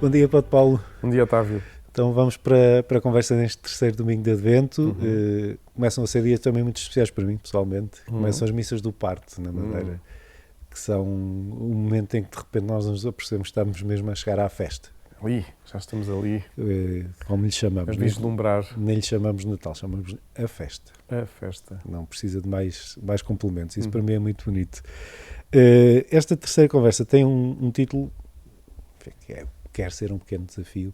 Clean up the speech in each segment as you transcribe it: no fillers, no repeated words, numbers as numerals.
Bom dia, Padre Paulo. Bom dia, Otávio. Então vamos para a conversa neste terceiro domingo de Advento. Começam a ser dias também muito especiais para mim, pessoalmente. Começam as missas do parto, na Madeira, que são o momento em que de repente nós nos apercebemos que estamos mesmo a chegar à festa. Ui, já estamos ali. Como lhe chamamos. A vislumbrar. Nem lhe chamamos Natal, chamamos a festa. A festa. Não precisa de mais complementos. Isso para mim é muito bonito. Esta terceira conversa tem um título que quer ser um pequeno desafio,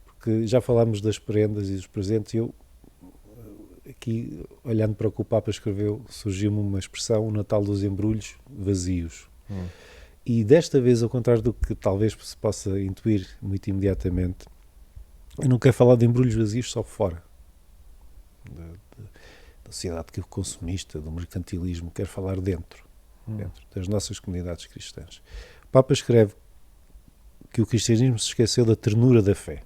porque já falámos das prendas e dos presentes e eu, aqui, olhando para o que o Papa escreveu, surgiu-me uma expressão, o Natal dos embrulhos vazios. E desta vez, ao contrário do que talvez se possa intuir muito imediatamente, eu não quero falar de embrulhos vazios só fora da sociedade consumista, do mercantilismo, quero falar dentro das nossas comunidades cristãs. O Papa escreve que o cristianismo se esqueceu da ternura da fé,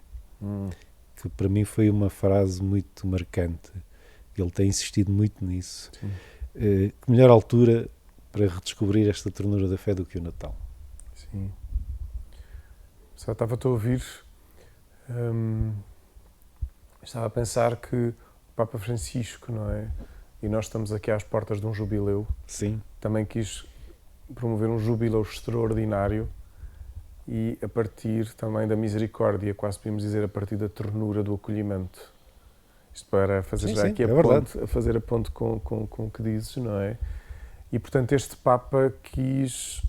que para mim foi uma frase muito marcante. Ele tem insistido muito nisso. Que melhor altura para redescobrir esta ternura da fé do que o Natal. Sim. Só estava-te a ouvir, estava a pensar que o Papa Francisco, não é? E nós estamos aqui às portas de um jubileu. Sim. Também quis promover um jubileu extraordinário e a partir também da misericórdia, quase podemos dizer a partir da ternura do acolhimento. Isto para fazer já aqui a fazer a ponte com o que dizes, não é? E, portanto, este Papa quis,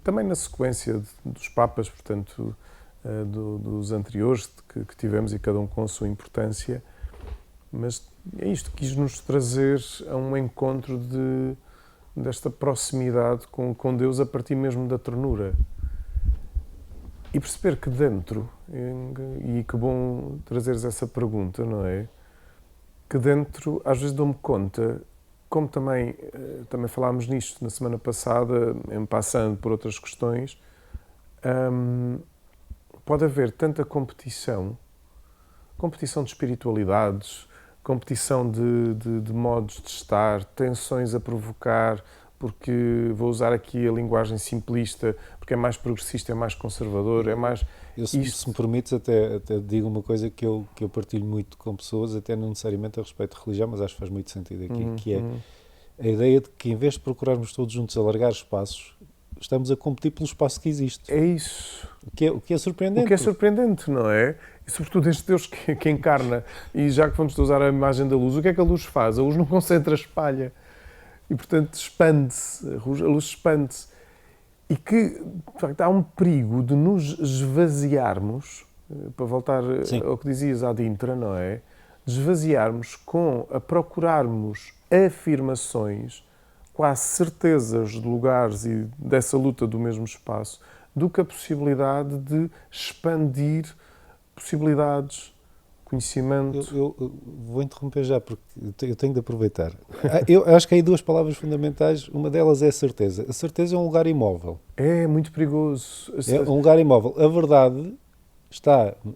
também na sequência dos Papas, portanto, dos anteriores que tivemos, e cada um com a sua importância, mas é isto, quis nos trazer a um encontro desta proximidade com Deus a partir mesmo da ternura. E perceber que dentro, e que bom trazeres essa pergunta, não é? Que dentro, às vezes dou-me conta, como também falámos nisto na semana passada, em passando por outras questões, pode haver tanta competição de espiritualidades, competição de modos de estar, tensões a provocar, porque vou usar aqui a linguagem simplista, porque é mais progressista, é mais conservador, é mais... Se me permites, até digo uma coisa que eu partilho muito com pessoas, até não necessariamente a respeito de religião, mas acho que faz muito sentido aqui, que é a ideia de que, em vez de procurarmos todos juntos alargar espaços, estamos a competir pelo espaço que existe. É isso. O que é surpreendente. O que é surpreendente, não é? E sobretudo este Deus que encarna, e já que vamos usar a imagem da luz, o que é que a luz faz? A luz não concentra, espalha. E, portanto, expande-se, a luz expande-se. E que, de facto, há um perigo de nos esvaziarmos, para voltar ao que dizias ad intra, não é? De esvaziarmos a procurarmos afirmações, quase certezas de lugares e dessa luta do mesmo espaço, do que a possibilidade de expandir possibilidades, conhecimento. Eu vou interromper já, porque eu tenho de aproveitar. Eu acho que há aí duas palavras fundamentais. Uma delas é a certeza. A certeza é um lugar imóvel. É muito perigoso. É um lugar imóvel. A verdade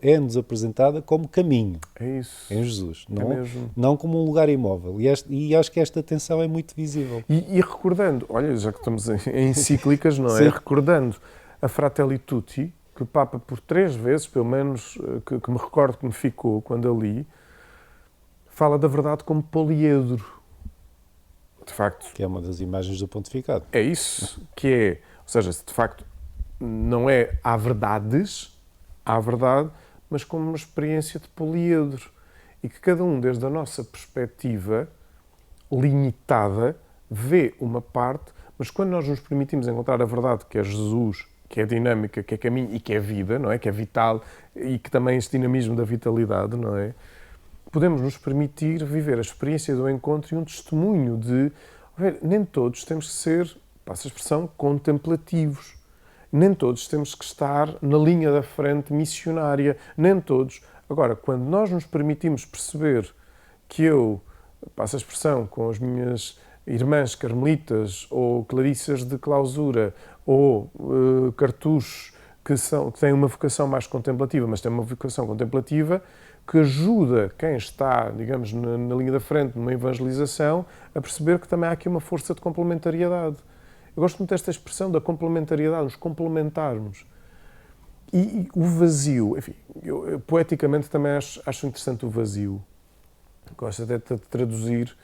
é-nos apresentada como caminho. É isso. Em Jesus. Não como um lugar imóvel. E acho que esta tensão é muito visível. E recordando, olha, já que estamos em encíclicas, não é? Sim. Recordando a Fratelli Tutti, que o Papa por 3 vezes, pelo menos, que me recordo que me ficou quando a li, fala da verdade como poliedro. De facto. Que é uma das imagens do pontificado. É isso que é. Ou seja, de facto, não é há verdades, há verdade, mas como uma experiência de poliedro. E que cada um, desde a nossa perspectiva limitada, vê uma parte, mas quando nós nos permitimos encontrar a verdade, que é Jesus, que é dinâmica, que é caminho e que é vida, não é? Que é vital e que também é este dinamismo da vitalidade, não é? Podemos nos permitir viver a experiência do encontro e um testemunho de... Nem todos temos que ser, passa a expressão, contemplativos. Nem todos temos que estar na linha da frente missionária. Nem todos. Agora, quando nós nos permitimos perceber que eu, passa a expressão, com as minhas irmãs carmelitas ou clarissas de clausura ou cartuchos que têm uma vocação mais contemplativa, mas têm uma vocação contemplativa que ajuda quem está, digamos, na linha da frente, numa evangelização, a perceber que também há aqui uma força de complementariedade. Eu gosto muito desta expressão da complementariedade, nos complementarmos. E o vazio, enfim, eu poeticamente também acho interessante o vazio. Gosto até de traduzir,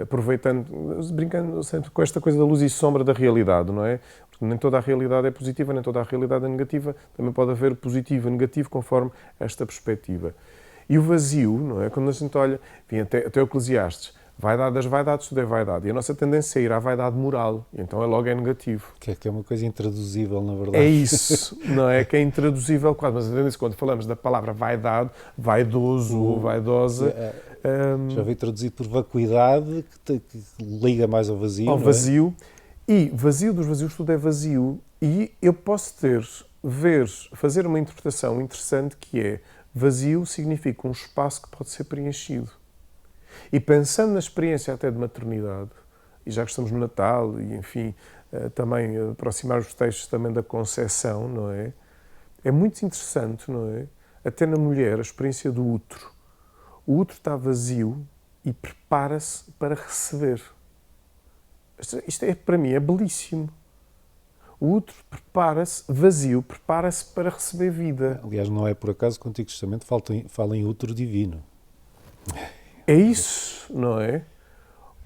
aproveitando, brincando sempre com esta coisa da luz e sombra da realidade, não é? Porque nem toda a realidade é positiva, nem toda a realidade é negativa, também pode haver positivo e negativo conforme esta perspectiva. E o vazio, não é? Quando a gente olha, enfim, até o Eclesiastes, vaidade das vaidades, tudo é vaidade. E a nossa tendência é ir à vaidade moral, e então logo é negativo. Que é uma coisa intraduzível, na verdade. É isso, não é? Que é intraduzível quase, mas entende-se quando falamos da palavra vaidade, vaidoso ou vaidosa. Já veio traduzido por vacuidade, que liga mais ao vazio. Ao não vazio. É? E vazio dos vazios, tudo é vazio. E eu posso fazer uma interpretação interessante que é: vazio significa um espaço que pode ser preenchido. E pensando na experiência até de maternidade, e já que estamos no Natal, e enfim, também aproximar os textos também da concepção, não é? É muito interessante, não é? Até na mulher, a experiência do útero. O útero está vazio e prepara-se para receber. Isto é, para mim, é belíssimo. O útero prepara-se, vazio, prepara-se para receber vida. Aliás, não é por acaso que o Antigo Testamento fala em útero divino. É isso, não é?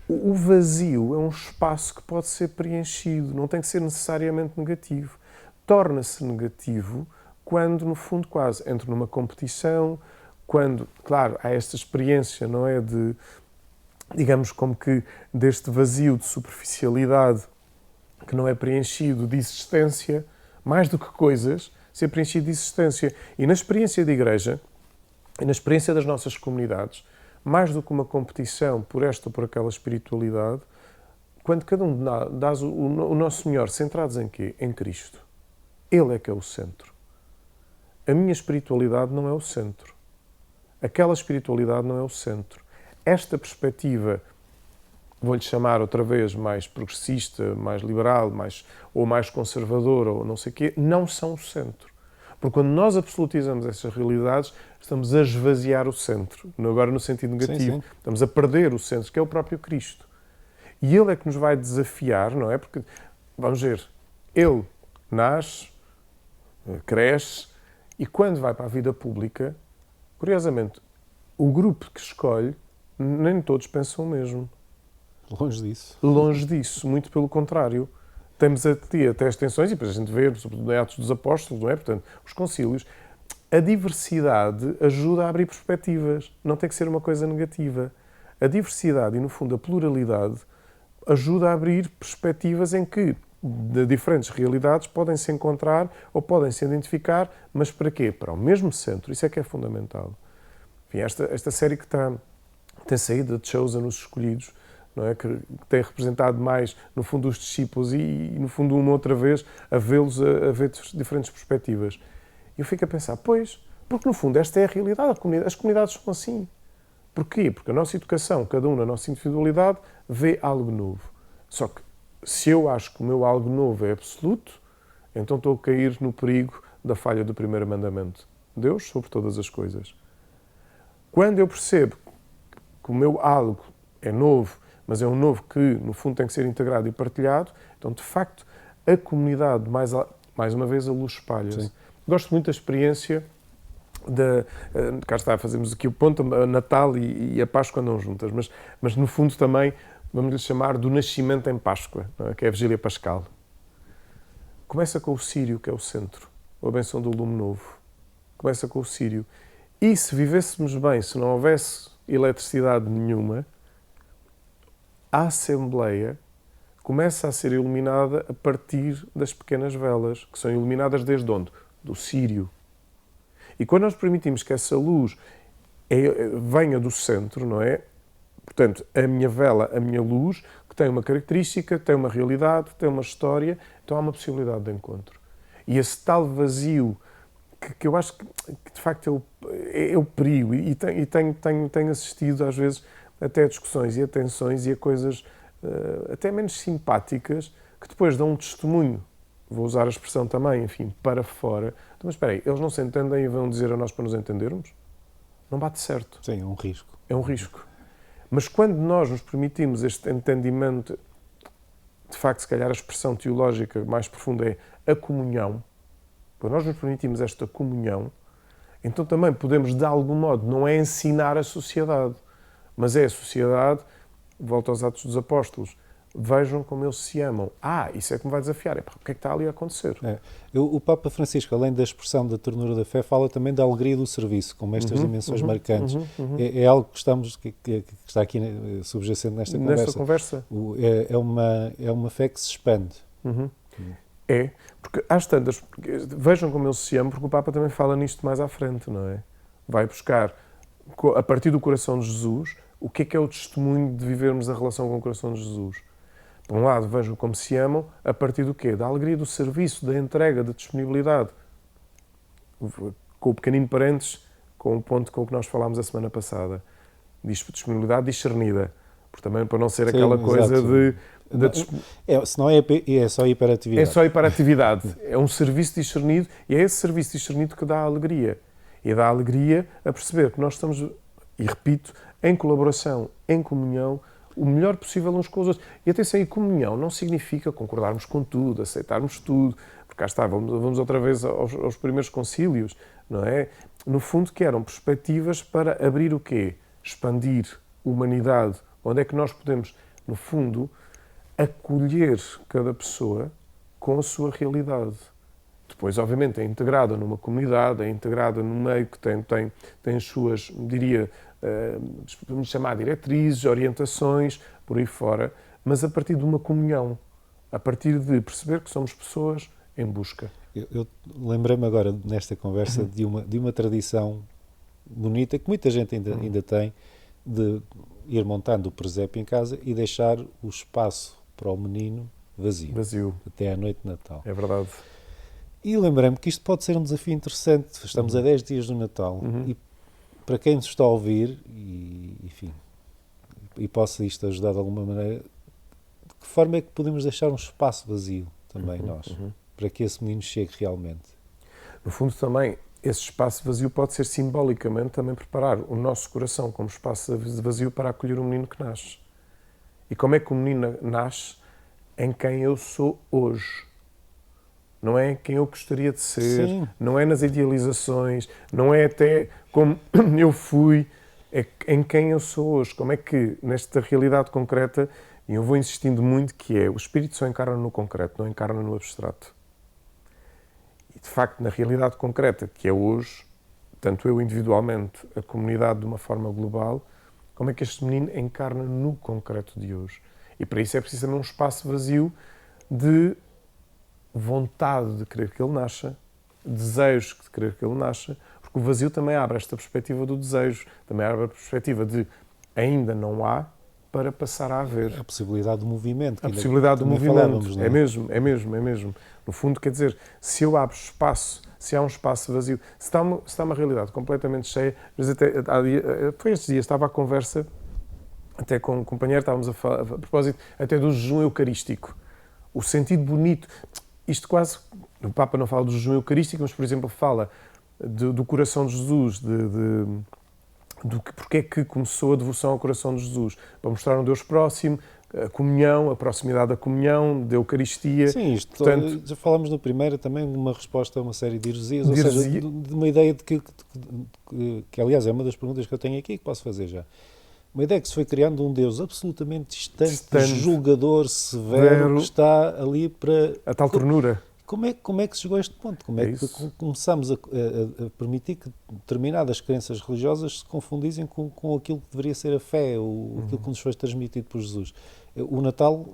O vazio é um espaço que pode ser preenchido, não tem que ser necessariamente negativo. Torna-se negativo quando, no fundo, quase entra numa competição, quando, claro, há esta experiência, não é, de, digamos, como que deste vazio de superficialidade que não é preenchido de existência, mais do que coisas, ser preenchido de existência. E na experiência de igreja, e na experiência das nossas comunidades, mais do que uma competição por esta ou por aquela espiritualidade, quando cada um dá o nosso melhor, centrados em quê? Em Cristo. Ele é que é o centro. A minha espiritualidade não é o centro. Aquela espiritualidade não é o centro. Esta perspectiva, vou-lhe chamar outra vez mais progressista, mais liberal, ou mais conservadora, ou não sei o quê, não são o centro. Porque quando nós absolutizamos essas realidades, estamos a esvaziar o centro. Agora no sentido negativo. Sim. Estamos a perder o centro, que é o próprio Cristo. E Ele é que nos vai desafiar, não é? Porque, vamos ver, Ele nasce, cresce, e quando vai para a vida pública, curiosamente, o grupo que escolhe, nem todos pensam o mesmo. Longe disso. Longe disso, muito pelo contrário. Temos até as tensões, e depois a gente vê, sobretudo em Atos dos Apóstolos, não é? Portanto, os concílios, a diversidade ajuda a abrir perspectivas, não tem que ser uma coisa negativa. A diversidade e, no fundo, a pluralidade ajuda a abrir perspectivas em que de diferentes realidades podem se encontrar ou podem se identificar, mas para quê? Para o mesmo centro, isso é que é fundamental. Enfim, esta série que tem saído, The Chosen, os escolhidos, não é? Que tem representado mais, no fundo, os discípulos e no fundo, uma outra vez, a vê-los a ver diferentes perspectivas. E eu fico a pensar, pois, porque no fundo esta é a realidade, as comunidades são assim. Porquê? Porque a nossa educação, cada um na nossa individualidade, vê algo novo. Só que, se eu acho que o meu algo novo é absoluto, então estou a cair no perigo da falha do primeiro mandamento. Deus sobre todas as coisas. Quando eu percebo que o meu algo é novo, mas é um novo que, no fundo, tem que ser integrado e partilhado, então, de facto, a comunidade, mais uma vez, a luz espalha-se. Gosto muito da experiência cá está, fazemos aqui o ponto, a Natal e a Páscoa andam juntas, mas no fundo também, vamos lhe chamar do nascimento em Páscoa, não é? Que é a Vigília Pascal. Começa com o Sírio, que é o centro, a benção do lume novo. Começa com o Sírio. E se vivêssemos bem, se não houvesse eletricidade nenhuma, a Assembleia começa a ser iluminada a partir das pequenas velas, que são iluminadas desde onde? Do Sírio. E quando nós permitimos que essa luz venha do centro, não é? Portanto, a minha vela, a minha luz, que tem uma característica, tem uma realidade, tem uma história, então há uma possibilidade de encontro. E esse tal vazio, que eu acho que de facto é o perigo, e tenho assistido às vezes até a discussões e a tensões e a coisas até menos simpáticas, que depois dão um testemunho, vou usar a expressão também, enfim, para fora. Então, mas espera aí, eles não se entendem e vão dizer a nós para nos entendermos? Não bate certo. Sim, é um risco. É um risco. Mas quando nós nos permitimos este entendimento, de facto, se calhar a expressão teológica mais profunda é a comunhão, quando nós nos permitimos esta comunhão, então também podemos, de algum modo, não é ensinar a sociedade, mas é a sociedade, volta aos Atos dos Apóstolos, vejam como eles se amam. Isso é que me vai desafiar. O que é que está ali a acontecer? O Papa Francisco, além da expressão da ternura da fé, fala também da alegria do serviço, como estas dimensões marcantes. É algo que está aqui subjacente nesta conversa. É uma fé que se expande. É, porque às tantas, vejam como eles se amam, porque o Papa também fala nisto mais à frente, não é? Vai buscar, a partir do coração de Jesus, o que é o testemunho de vivermos a relação com o coração de Jesus. Por um lado, vejam como se amam, a partir do quê? Da alegria do serviço, da entrega, da disponibilidade. Com o pequenino parênteses, com o ponto com o que nós falámos a semana passada. Diz disponibilidade discernida. Porque também para não ser aquela coisa de... Senão é só hiperatividade. É só hiperatividade. É um serviço discernido e é esse serviço discernido que dá alegria. E dá alegria a perceber que nós estamos, e repito, em colaboração, em comunhão, o melhor possível uns com os outros. E atenção, e comunhão não significa concordarmos com tudo, aceitarmos tudo, porque cá está, vamos outra vez aos primeiros concílios, não é? No fundo, que eram perspectivas para abrir o quê? Expandir humanidade. Onde é que nós podemos, no fundo, acolher cada pessoa com a sua realidade. Depois, obviamente, é integrada numa comunidade, é integrada num meio que tem as suas, diria, vamos chamar diretrizes, orientações, por aí fora, mas a partir de uma comunhão, a partir de perceber que somos pessoas em busca. Eu lembrei-me agora, nesta conversa, de uma tradição bonita, que muita gente ainda tem, de ir montando o presépio em casa e deixar o espaço para o menino vazio. Até à noite de Natal. É verdade. E lembrei-me que isto pode ser um desafio interessante. Estamos a 10 dias do Natal e para quem nos está a ouvir, e possa isto ajudar de alguma maneira, de que forma é que podemos deixar um espaço vazio também nós, para que esse menino chegue realmente? No fundo também, esse espaço vazio pode ser simbolicamente também preparar o nosso coração como espaço vazio para acolher o menino que nasce. E como é que o menino nasce? Em quem eu sou hoje. Não é quem eu gostaria de ser, Sim. Não é nas idealizações, não é até como eu fui, é em quem eu sou hoje. Como é que, nesta realidade concreta, e eu vou insistindo muito, que é o Espírito só encarna no concreto, não encarna no abstrato. E, de facto, na realidade concreta, que é hoje, tanto eu individualmente, a comunidade de uma forma global, como é que este menino encarna no concreto de hoje? E para isso é preciso também um espaço vazio de vontade de querer que ele nasça, desejo de querer que ele nasça, porque o vazio também abre esta perspectiva do desejo, também abre a perspectiva de ainda não há para passar a haver. A possibilidade do movimento. A possibilidade do movimento. É? É mesmo. No fundo, quer dizer, se eu abro espaço, se há um espaço vazio, se está uma realidade completamente cheia, mas foi estes dias, estava à conversa, até com um companheiro, estávamos a falar, a propósito, até do jejum eucarístico. O sentido bonito, isto quase, o Papa não fala do jejum eucarístico, mas, por exemplo, fala do coração de Jesus, porque é que começou a devoção ao coração de Jesus, para mostrar um Deus próximo, a comunhão, a proximidade da comunhão, da Eucaristia. Sim, isto, portanto, já falámos no primeiro também de uma resposta a uma série de heresias, ou seja, de uma ideia de que aliás é uma das perguntas que eu tenho aqui, que posso fazer já. Uma ideia que se foi criando um Deus absolutamente distante, julgador, severo, que está ali para... A tal ternura. Como é que chegou a este ponto? Como é que começamos a permitir que determinadas crenças religiosas se confundissem com aquilo que deveria ser a fé, aquilo que nos foi transmitido por Jesus? O Natal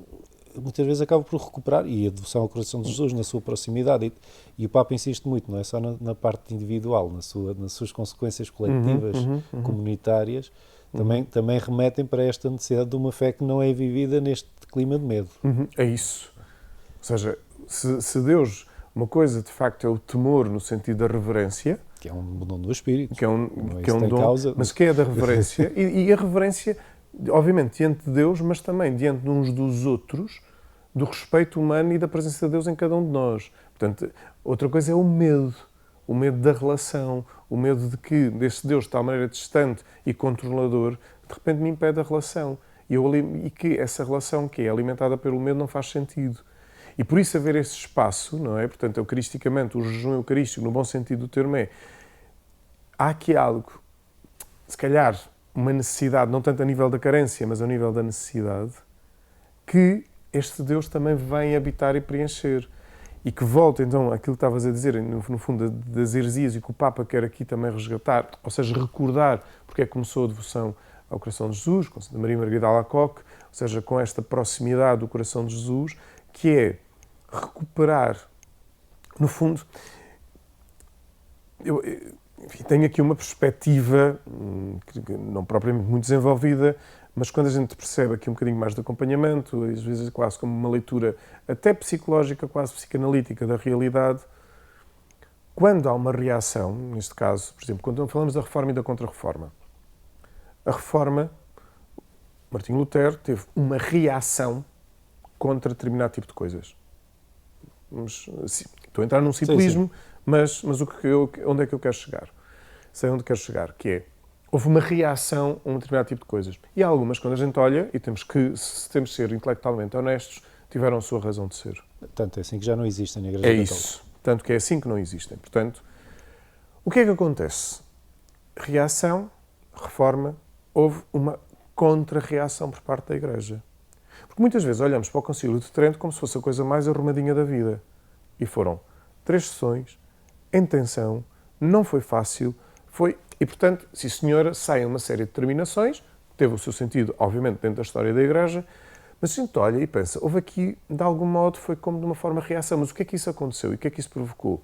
muitas vezes acaba por recuperar, e a devoção ao coração de Jesus na sua proximidade, e o Papa insiste muito, não é só na parte individual, nas suas consequências coletivas, comunitárias, também remetem para esta necessidade de uma fé que não é vivida neste clima de medo. É isso. Ou seja, se Deus, uma coisa de facto é o temor no sentido da reverência, que é um dom do Espírito, que é um dom, causa, mas que é da reverência, e a reverência, obviamente, diante de Deus, mas também diante de uns dos outros, do respeito humano e da presença de Deus em cada um de nós. Portanto, outra coisa é o medo da relação, o medo de que desse Deus de tal maneira distante e controlador, de repente me impede a relação. E que essa relação que é alimentada pelo medo não faz sentido. E por isso haver esse espaço, não é? Portanto, eucaristicamente, o jejum eucarístico, no bom sentido do termo, há aqui algo, se calhar, uma necessidade, não tanto a nível da carência, mas a nível da necessidade, que este Deus também vem habitar e preencher. E que volta, então, àquilo que estavas a dizer, no fundo, das heresias, e que o Papa quer aqui também resgatar, ou seja, recordar porque é que começou a devoção ao coração de Jesus, com Santa Maria Margarida Alacoque, ou seja, com esta proximidade do coração de Jesus, que é recuperar, no fundo, enfim, tenho aqui uma perspectiva, não propriamente muito desenvolvida, mas quando a gente percebe aqui um bocadinho mais de acompanhamento, às vezes quase como uma leitura até psicológica, quase psicanalítica da realidade, quando há uma reação, neste caso, por exemplo, quando falamos da Reforma e da Contra-Reforma, a Reforma, Martinho Lutero teve uma reação contra determinado tipo de coisas. Estou a entrar num simplismo, sim. Mas onde é que eu quero chegar? Sei onde quero chegar, que é, houve uma reação a um determinado tipo de coisas. E há algumas, quando a gente olha, e temos que ser intelectualmente honestos, tiveram a sua razão de ser. Tanto é assim que já não existem na Igreja Católica. É isso. Tanto que é assim que não existem. Portanto, o que é que acontece? Reação, reforma, houve uma contra-reação por parte da Igreja. Porque muitas vezes olhamos para o Concílio de Trento como se fosse a coisa mais arrumadinha da vida. E foram 3 sessões, em tensão, não foi fácil, e, portanto, sim senhora, saem uma série de determinações, teve o seu sentido, obviamente, dentro da história da Igreja, mas a gente olha e pensa, houve aqui, de algum modo, foi como de uma forma de reação, mas o que é que isso aconteceu e o que é que isso provocou?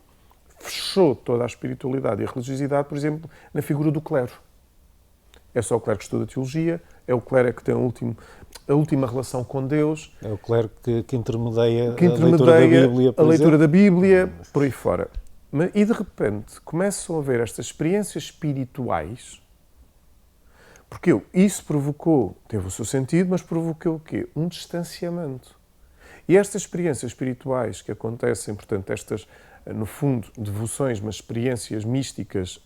Fechou toda a espiritualidade e a religiosidade, por exemplo, na figura do clero. É só o clero que estuda teologia, é o clero que tem a última relação com Deus. É o clero que intermedia a leitura da Bíblia, a leitura da Bíblia, por aí fora. E de repente começam a haver estas experiências espirituais, porque isso teve o seu sentido, mas provocou o quê? Um distanciamento. E estas experiências espirituais que acontecem, portanto, estas, no fundo, devoções, mas experiências místicas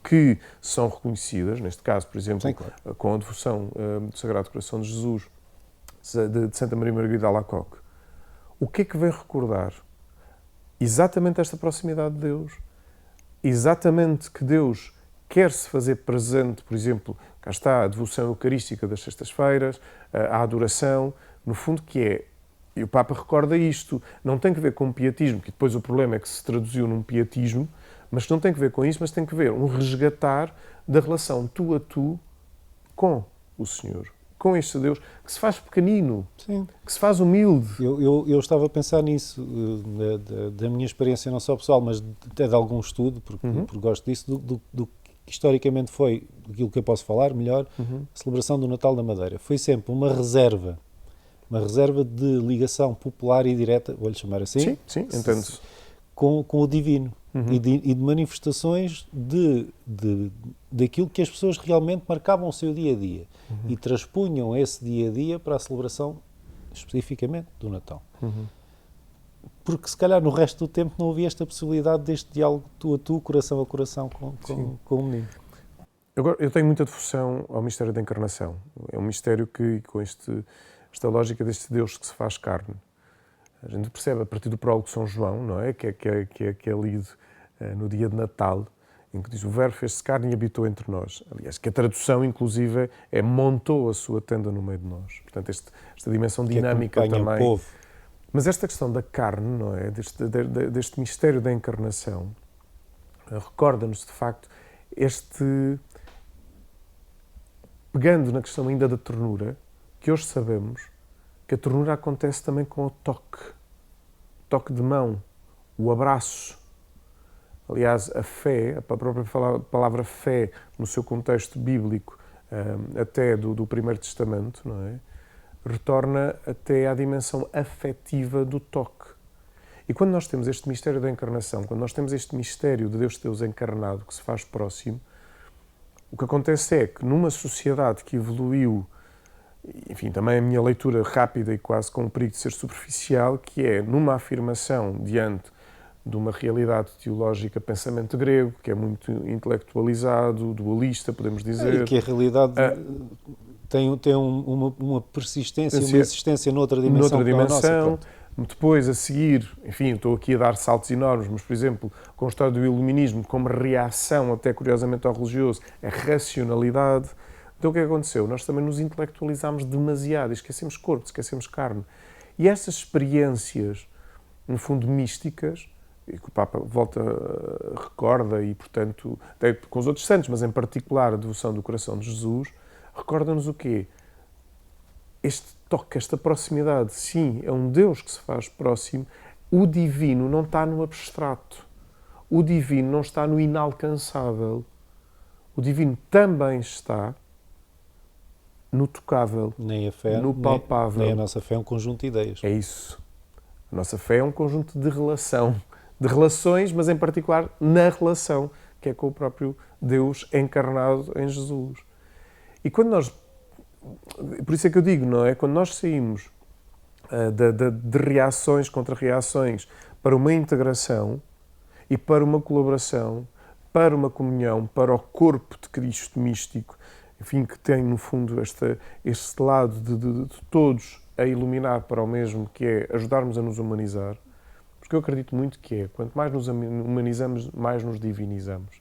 que são reconhecidas, neste caso, por exemplo, sim, claro, com a devoção do Sagrado Coração de Jesus, de Santa Maria Margarida Alacoque, o que é que vem recordar? Exatamente esta proximidade de Deus, exatamente que Deus quer se fazer presente, por exemplo, cá está a devoção eucarística das sextas-feiras, a adoração, no fundo que é, e o Papa recorda isto, não tem que ver com o pietismo, que depois o problema é que se traduziu num pietismo, mas não tem que ver com isso, mas tem que ver um resgatar da relação tu a tu com o Senhor, com este Deus, que se faz pequenino, sim, que se faz humilde. Eu estava a pensar nisso, da minha experiência não só pessoal, mas até de algum estudo, porque gosto disso, do que historicamente foi, aquilo que eu posso falar melhor, a celebração do Natal da Madeira. Foi sempre uma reserva de ligação popular e direta, vou-lhe chamar assim. Sim, sim, entendo-se. Com o divino. E de manifestações daquilo que as pessoas realmente marcavam o seu dia-a-dia e transpunham esse dia-a-dia para a celebração especificamente do Natal. Porque se calhar no resto do tempo não havia esta possibilidade deste diálogo tu a tu, coração a coração com o menino. Eu tenho muita devoção ao mistério da encarnação. É um mistério que, com esta lógica deste Deus que se faz carne, a gente percebe a partir do prólogo de São João, não é? Que é lido no dia de Natal, em que diz o Verbo fez-se carne e habitou entre nós. Aliás, que a tradução, inclusive, é montou a sua tenda no meio de nós. Portanto, esta dimensão dinâmica também. O povo. Mas esta questão da carne, não é? Deste mistério da encarnação, recorda-nos, de facto, pegando na questão ainda da ternura, que hoje sabemos que a ternura acontece também com o toque de mão, o abraço. Aliás, a fé, a própria palavra fé, no seu contexto bíblico, até do Primeiro Testamento, não é? Retorna até à dimensão afetiva do toque. E quando nós temos este mistério da encarnação, quando nós temos este mistério de Deus encarnado, que se faz próximo, o que acontece é que numa sociedade que evoluiu, enfim, também a minha leitura rápida e quase com o perigo de ser superficial, que é numa afirmação diante de uma realidade teológica, pensamento grego, que é muito intelectualizado, dualista, podemos dizer. E que a realidade tem uma persistência, uma existência noutra dimensão. Depois, a seguir, enfim, estou aqui a dar saltos enormes, mas, por exemplo, com a história do iluminismo, como reação, até curiosamente, ao religioso, a racionalidade. Então, o que é que aconteceu? Nós também nos intelectualizámos demasiado, esquecemos corpo, esquecemos carne. E essas experiências, no fundo, místicas, e que o Papa volta, recorda, e, portanto, até com os outros santos, mas em particular a devoção do coração de Jesus, recorda-nos o quê? Este toque, esta proximidade. Sim, é um Deus que se faz próximo. O divino não está no abstrato. O divino não está no inalcançável. O divino também está no tocável, Nem a fé, no palpável. nem a nossa fé é um conjunto de ideias. É isso. A nossa fé é um conjunto de relações, mas em particular na relação, que é com o próprio Deus encarnado em Jesus. E quando nós, por isso é que eu digo, não é? Quando nós saímos de reações contra reações para uma integração e para uma colaboração, para uma comunhão, para o corpo de Cristo místico, enfim, que tem no fundo este lado de todos a iluminar para o mesmo, que é ajudarmos a nos humanizar, porque eu acredito muito que é, quanto mais nos humanizamos, mais nos divinizamos.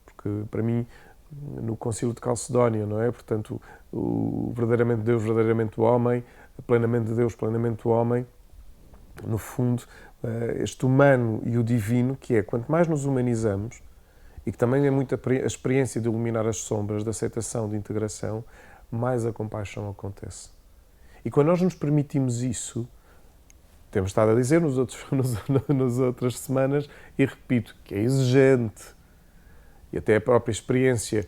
Porque, para mim, no Concílio de Calcedónia, não é? Portanto, o verdadeiramente Deus, verdadeiramente o homem, plenamente Deus, plenamente o homem, no fundo, este humano e o divino, que é, quanto mais nos humanizamos, e que também é muito a experiência de iluminar as sombras, de aceitação, de integração, mais a compaixão acontece. E quando nós nos permitimos isso, temos estado a dizer nas outras semanas, e repito, que é exigente, e até a própria experiência,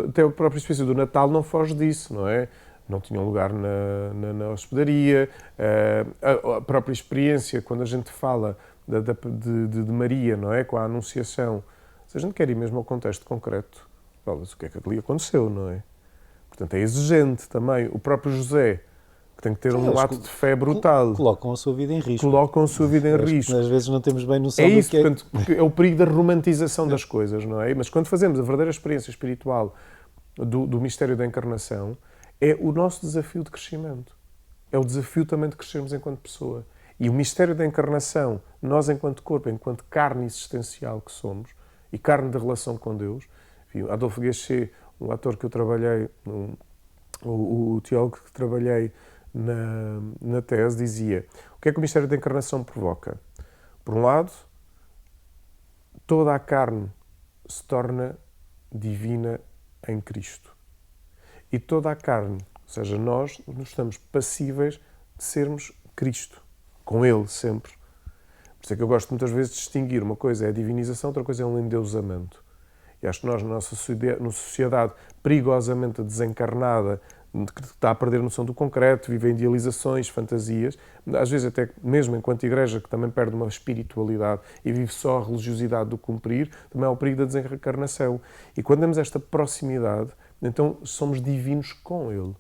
até a própria experiência do Natal não foge disso, não é? Não tinham lugar na hospedaria, a própria experiência, quando a gente fala de Maria, não é? Com a Anunciação, se a gente quer ir mesmo ao contexto concreto, mas o que é que ali aconteceu, não é? Portanto, é exigente também. O próprio José, que tem que ter um ato de fé brutal. Colocam a sua vida em risco. Colocam a sua vida em risco. Às vezes não temos bem noção do que é. Portanto, porque é o perigo da romantização das coisas, não é? Mas quando fazemos a verdadeira experiência espiritual do mistério da encarnação, é o nosso desafio de crescimento. É o desafio também de crescermos enquanto pessoa. E o mistério da encarnação, nós enquanto corpo, enquanto carne existencial que somos, e carne de relação com Deus, enfim, Adolphe Guéchet, um ator que eu trabalhei, o teólogo que trabalhei na tese, dizia: o que é que o mistério da encarnação provoca? Por um lado, toda a carne se torna divina em Cristo. E toda a carne, ou seja, nós estamos passíveis de sermos Cristo, com Ele sempre. Por isso é que eu gosto muitas vezes de distinguir: uma coisa é a divinização, outra coisa é um endeusamento. E acho que nós, na nossa sociedade perigosamente desencarnada, que está a perder a noção do concreto, vive em idealizações, fantasias, às vezes até mesmo enquanto igreja, que também perde uma espiritualidade e vive só a religiosidade do cumprir, também é o perigo da desencarnação. E quando temos esta proximidade, então somos divinos com Ele.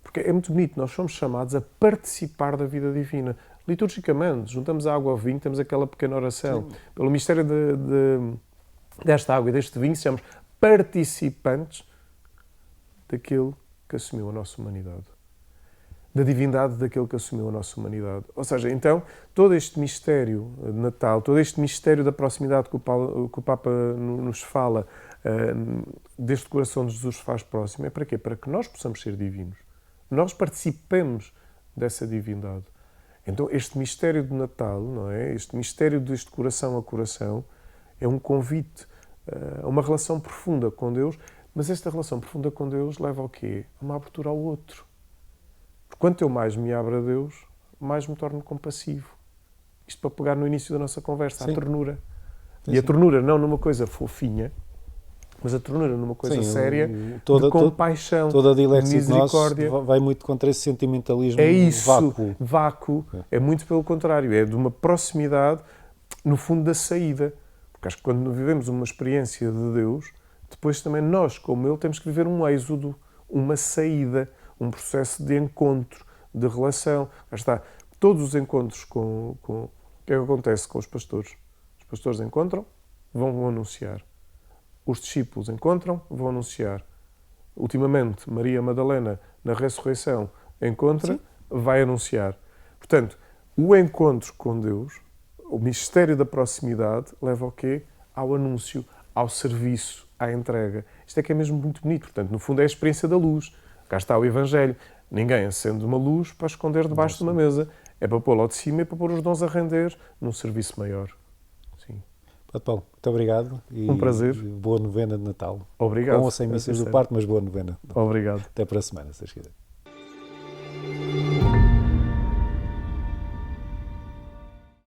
Porque é muito bonito, nós somos chamados a participar da vida divina. Liturgicamente, juntamos a água ao vinho, temos aquela pequena oração. Sim. Pelo mistério desta água e deste vinho, somos participantes daquele que assumiu a nossa humanidade. Da divindade daquele que assumiu a nossa humanidade. Ou seja, então, todo este mistério de Natal, todo este mistério da proximidade que o Papa nos fala, deste coração de Jesus faz próximo, é para quê? Para que nós possamos ser divinos. Nós participemos dessa divindade. Então, este mistério de Natal, não é? Este mistério deste coração a coração, é um convite a uma relação profunda com Deus, mas esta relação profunda com Deus leva ao quê? A uma abertura ao outro. Porque quanto eu mais me abro a Deus, mais me torno compassivo. Isto para pegar no início da nossa conversa, sim, a ternura. Sim, e a ternura não numa coisa fofinha, mas a ternura numa coisa séria, de compaixão, toda a de misericórdia. Vai muito contra esse sentimentalismo. É isso, vácuo. É muito pelo contrário, é de uma proximidade, no fundo, da saída. Porque acho que quando vivemos uma experiência de Deus, depois também nós, como Ele, temos que viver um êxodo, uma saída, um processo de encontro, de relação. Já está. Todos os encontros o que é que acontece com os pastores? Os pastores encontram, vão anunciar. Os discípulos encontram, vão anunciar. Ultimamente, Maria Madalena, na ressurreição, encontra, sim, vai anunciar. Portanto, o encontro com Deus, o mistério da proximidade, leva ao quê? Ao anúncio, ao serviço, à entrega. Isto é que é mesmo muito bonito. Portanto, no fundo é a experiência da luz. Cá está o Evangelho. Ninguém acende uma luz para esconder debaixo de uma mesa. É para pô-la ao de cima e para pôr os dons a render num serviço maior. Sim. Padre Paulo, muito obrigado. E um prazer. Boa novena de Natal. Obrigado. Com ou sem missas do parto, mas boa novena. Obrigado. Até para a semana, se quiser.